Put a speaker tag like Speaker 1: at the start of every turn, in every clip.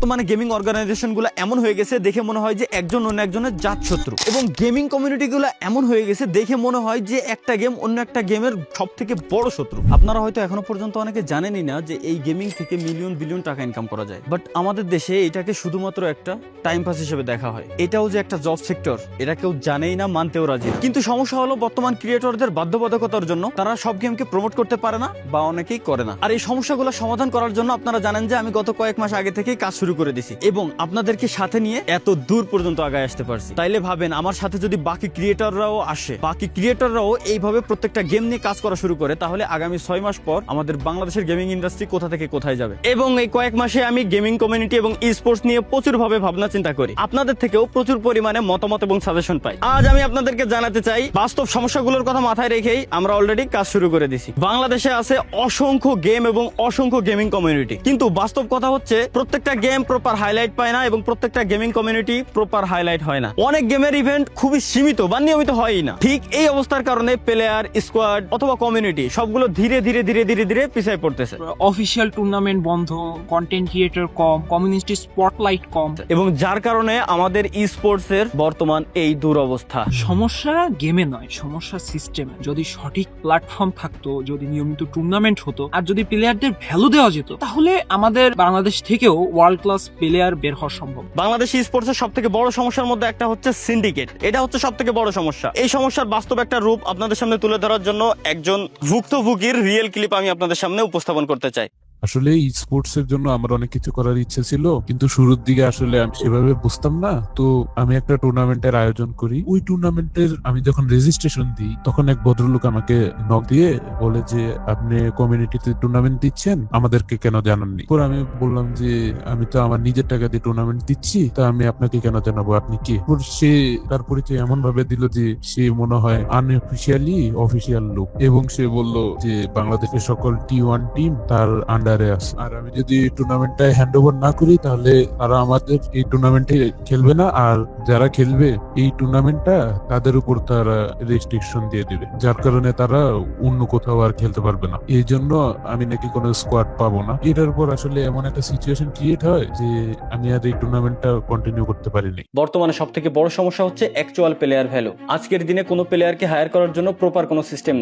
Speaker 1: বর্তমানে গেমিং অর্গানাইজেশনগুলো এমন হয়ে গেছে দেখে মনে হয় যে একজন অন্য একজনের জাতশত্রু, এবং গেমিং কমিউনিটিগুলো এমন হয়ে গেছে দেখে মনে হয় যে একটা গেম অন্য একটা গেমের সবথেকে বড় শত্রু। আপনারা হয়তো এখনো পর্যন্ত অনেকে জানেনই না যে এই গেমিং থেকে মিলিয়ন বিলিয়ন টাকা ইনকাম করা যায়, বাট আমাদের দেশে এটাকে শুধুমাত্র একটা টাইম পাস হিসেবে দেখা হয়। এটাও যে একটা জব সেক্টর এটা কেউ জানেই না, মানতেও রাজি না। কিন্তু সমস্যা হলো বর্তমান ক্রিয়েটরদের বাধ্যবাধকতার জন্য তারা সব গেমকে প্রমোট করতে পারে না বা অনেকেই করে না। আর এই সমস্যাগুলো সমাধান করার জন্য আপনারা জানেন যে আমি গত কয়েক মাস আগে থেকেই কাজ শুরু করে দিছি এবং আপনাদেরকে সাথে নিয়ে এত দূর পর্যন্ত আগায় আসতে পারছি। তাইলে ভাবেন আমার সাথে যদি বাকি ক্রিয়েটররাও আসে, বাকি ক্রিয়েটররাও এইভাবে প্রত্যেকটা গেম নিয়ে কাজ করা শুরু করে, তাহলে আগামী 6 মাস পর আমাদের বাংলাদেশের গেমিং ইন্ডাস্ট্রি কোথা থেকে কোথায় যাবে। এবং এই কয়েক মাসে আমি গেমিং কমিউনিটি এবং ই স্পোর্টস নিয়ে প্রচুর ভাবে ভাবনা চিন্তা করি, আপনাদের থেকেও প্রচুর পরিমাণে মতামত এবং সাজেশন পাই। আজ আমি আপনাদেরকে জানাতে চাই বাস্তব সমস্যাগুলোর কথা মাথায় রেখেই আমরা অলরেডি কাজ শুরু করে দিছি। বাংলাদেশে আছে অসংখ্য গেম এবং অসংখ্য গেমিং কমিউনিটি, কিন্তু বাস্তব কথা হচ্ছে প্রত্যেকটা গেম প্রপার হাইলাইট পায় না এবং প্রত্যেকটা গেমিং কমিউনিটি প্রপার হাইলাইট হয় না। অনেক গেমের ইভেন্ট খুবই সীমিত বা নিয়মিত হয়ই না। ঠিক এই অবস্থার কারণে প্লেয়ার, স্কোয়াড অথবা কমিউনিটি সবগুলো ধীরে ধীরে ধীরে ধীরে ধীরে পিছিয়ে পড়তেছে।
Speaker 2: অফিসিয়াল টুর্নামেন্ট বন্ধ, কন্টেন্ট ক্রিয়েটর কম, কমিউনিটি স্পটলাইট কম,
Speaker 1: এবং যার কারণে আমাদের ই স্পোর্টস এর বর্তমান এই দুরবস্থা।
Speaker 2: সমস্যা গেমে নয়, সমস্যা সিস্টেমে। যদি সঠিক প্ল্যাটফর্ম থাকতো, যদি নিয়মিত টুর্নামেন্ট হতো, আর যদি প্লেয়ারদের ভ্যালু দেওয়া যেত, তাহলে আমাদের বাংলাদেশ থেকেও ওয়ার্ল্ড ক্লাস প্লেয়ার বের হওয়া সম্ভব।
Speaker 1: বাংলাদেশ ই স্পোর্টস এর সবথেকে বড় সমস্যার মধ্যে একটা হচ্ছে সিন্ডিকেট। এটা হচ্ছে সবথেকে বড় সমস্যা। এই সমস্যার বাস্তব একটা রূপ আপনাদের সামনে তুলে ধরার জন্য একজন ভুক্তভোগীর রিয়েল ক্লিপ আমি আপনাদের সামনে উপস্থাপন করতে চাই।
Speaker 3: আসলে স্পোর্টস এর জন্য আমার অনেক কিছু করার ইচ্ছে ছিল, কিন্তু শুরুর দিকে আসলে আমি সেভাবে বুঝতাম না। তো আমি একটা টুর্নামেন্টের আয়োজন করি। ওই টুর্নামেন্টের আমি যখন রেজিস্ট্রেশন দিই, তখন এক ভদ্রলোক আমাকে নক দিয়ে বলে যে আপনি কমিউনিটিতে টুর্নামেন্ট দিচ্ছেন, আমাদেরকে কেন জানাননি। পর আমি বললাম যে আমি তো আমার নিজের টাকা দিয়ে টুর্নামেন্ট দিচ্ছি, তা আমি আপনাকে কেন জানাবো, আপনি কে। সে তার পরিচয় এমন ভাবে দিল যে সে মনে হয় আনঅফিসিয়ালি অফিসিয়াল লোক, এবং সে বলল যে বাংলাদেশের সকল T1 টিম তার আন্ডারে আছে, আর আমি যদি টুর্নামেন্টটা হ্যান্ড ওভার না করি তাহলে তারা আমাদের এই টুর্নামেন্টে খেলবে না, আর যারা খেলবে এই টুর্নামেন্টটা তাদের উপর তারা রেস্ট্রিকশন দিয়ে দিবে, যার কারণে তারা অন্য কোথাও আর খেলতে পারবে না। এই জন্য আমি নাকি কোনো স্কোয়াড পাবো না। এটার পর আসলে এমন একটা সিচুয়েশন ক্রিয়েট হয় যে আমি আর এই টুর্নামেন্টটা কন্টিনিউ করতে পারিনি।
Speaker 1: বর্তমানে সবথেকে বড় সমস্যা হচ্ছে অ্যাকচুয়াল প্লেয়ার ভ্যালু। আজকের দিনে কোনো প্লেয়ারকে হায়ার করার জন্য প্রপার কোনো সিস্টেম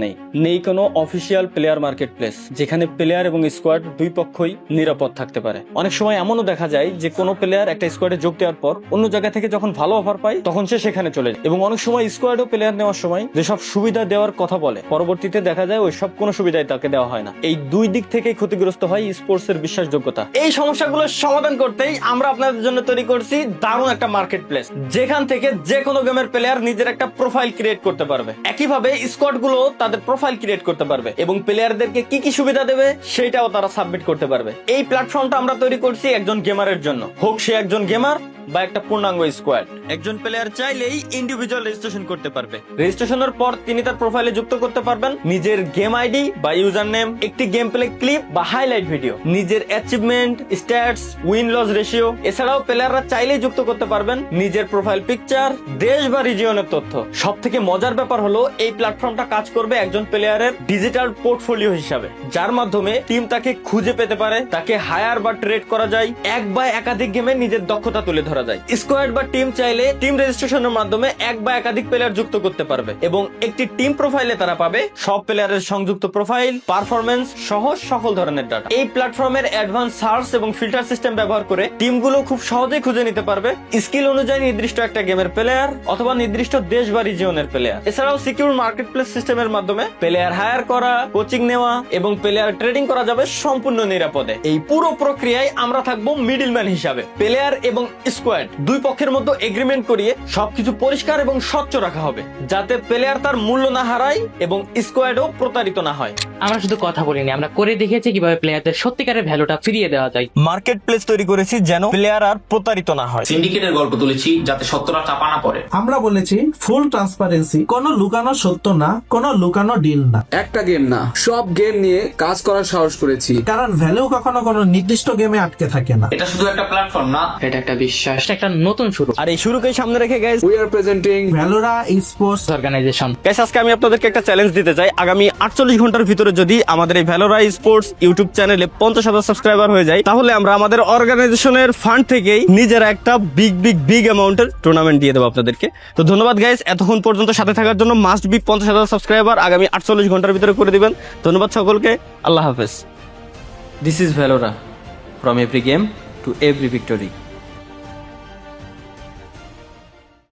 Speaker 1: নেই কোনো অফিসিয়াল প্লেয়ার মার্কেট প্লেস যেখানে প্লেয়ার এবং স্কোয়াড দুই পক্ষই নিরাপদ থাকতে পারে। অনেক সময় এমনও দেখা যায় যে কোনো প্লেয়ার একটা স্কোয়াডে যোগ দেওয়ার পর অন্য জায়গা থেকে যখন ভালো অফার পায় তখন সে সেখানে চলে যায়, এবং অনেক সময় স্কোয়াডও প্লেয়ার নেওয়ার সময় যেসব সুবিধা দেওয়ার কথা বলে পরবর্তীতে দেখা যায় ওই সব কোনো সুবিধাই তাকে দেওয়া হয় না। এই দুই দিক থেকেই ক্ষতিগ্রস্ত হয় স্পোর্টস এর বিশ্বাসযোগ্যতা। এই সমস্যাগুলো সমাধান করতেই আমরা আপনাদের জন্য তৈরি করছি দারুণ একটা মার্কেট প্লেস, যেখান থেকে যে কোনো গেমের প্লেয়ার নিজের একটা প্রোফাইল ক্রিয়েট করতে পারবে। একইভাবে স্কোয়াড গুলো তাদের প্রোফাইল ক্রিয়েট করতে পারবে এবং প্লেয়ারদেরকে কি কি সুবিধা দেবে সেটাও তারা সাবমিট করতে পারবে। এই প্ল্যাটফর্মটা আমরা তৈরি করছি একজন গেমারের জন্য, হোক সে একজন গেমার বা একটা পূর্ণাঙ্গ স্কোয়াড। একজন প্লেয়ার চাইলেই ইন্ডিভিজুয়াল রেজিস্ট্রেশন করতে পারবে। রেজিস্ট্রেশনের পর তিনি তার প্রোফাইলে যুক্ত করতে পারবেন নিজের গেম আইডি বা ইউজার নেম, একটি গেম প্লে ক্লিপ বা হাইলাইট ভিডিও, নিজের achievement, stats, win loss ratio. এছাড়াও প্লেয়াররা চাইলেই যুক্ত করতে পারবেন নিজের প্রোফাইল পিকচার, দেশ বা রিজিয়নের তথ্য। সব থেকে মজার ব্যাপার হলো এই প্ল্যাটফর্মটা কাজ করবে একজন প্লেয়ারের ডিজিটাল পোর্টফোলিও হিসাবে, যার মাধ্যমে টিম তাকে খুঁজে পেতে পারে, তাকে হায়ার বা ট্রেড করা যায়, এক বা একাধিক গেমে নিজের দক্ষতা তুলে ধরা যায়। স্কোয়াড বা টিম চাইলে টিম রেজিস্ট্রেশনের মাধ্যমে এক বা একাধিক প্লেয়ার যুক্ত করতে পারবে এবং একটি টিম প্রোফাইলে তারা পাবে সব প্লেয়ারের সংযুক্ত প্রোফাইল, পারফরমেন্স সহ সকল ধরনের ডাটা। এই প্ল্যাটফর্মের অ্যাডভান্স সার্চ এবং ফিল্টার সিস্টেম ব্যবহার করে টিমগুলো খুব সহজেই খুঁজে নিতে পারবে স্কিল অনুযায়ী নির্দিষ্ট একটা গেমের প্লেয়ার অথবা নির্দিষ্ট দেশ বা রিজিয়নের প্লেয়ার। এছাড়াও সিকিউর মার্কেট প্লেস সিস্টেমের মাধ্যমে প্লেয়ার হায়ার করা, কোচিং নেওয়া এবং প্লেয়ার ট্রেডিং করা যাবে সম্পূর্ণ নিরাপদে। এই পুরো প্রক্রিয়ায় আমরা থাকবো মিডলম্যান হিসাবে। প্লেয়ার এবং স্কোয়াড দুই পক্ষের মধ্যে এগ্রিমেন্ট করিয়ে সবকিছু পরিষ্কার এবং স্বচ্ছ রাখা হবে, যাতে প্লেয়ার তার মূল্য না হারায় এবং স্কোয়াডও প্রতারিত না হয়।
Speaker 4: আমরা শুধু কথা বলিনি, আমরা করে দেখিয়েছি কিভাবে প্লেয়ারদের সত্যিকারের ভ্যালুটা ফিরিয়ে দেওয়া যায়।
Speaker 1: মার্কেট প্লেস তৈরি করেছি যেন প্লেয়ার আর প্রতারিত না হয়।
Speaker 5: সিন্ডিকেটের গল্প তুলেছি যাতে সত্যটা চাপা না পড়ে।
Speaker 6: আমরা বলেছি ফুল ট্রান্সপারেন্সি, কোনো লুকানো সত্য না, কোনো লুকানো ডিল না।
Speaker 7: একটা গেম না, সব গেম নিয়ে কাজ করার সাহস করেছি,
Speaker 6: কারণ ভ্যালু কখনো কোনো নির্দিষ্ট গেমে আটকে থাকে না।
Speaker 5: এটা শুধু একটা প্ল্যাটফর্ম না,
Speaker 4: এটা একটা বিশ্বাস, একটা নতুন শুরু।
Speaker 1: আর এই শুরুকে সামনে রেখে guys
Speaker 7: we are presenting
Speaker 6: Valora sports
Speaker 4: organization.
Speaker 1: Guys আজকে আমি আপনাদেরকে একটা চ্যালেঞ্জ দিতে চাই। আগামী 48 ঘন্টার ভিতরে যদি আমাদের এই ভ্যালোরা স্পোর্টস ইউটিউব চ্যানেলে 50,000 সাবস্ক্রাইবার হয়ে যায়, তাহলে আমরা আমাদের অর্গানাইজেশনের ফান্ড থেকেই নিজেরা একটা বিগ অ্যামাউন্টের টুর্নামেন্ট দিয়ে দেবো আপনাদেরকে। তো ধন্যবাদ গাইস, এতক্ষণ পর্যন্ত সাথে থাকার জন্য। মাস্ট বি 50,000 সাবস্ক্রাইবার আগামী 48 ঘন্টার ভিতরে করে দিবেন। ধন্যবাদ সকলকে, আল্লাহ হাফেজ। This is Valora, from every game to every victory.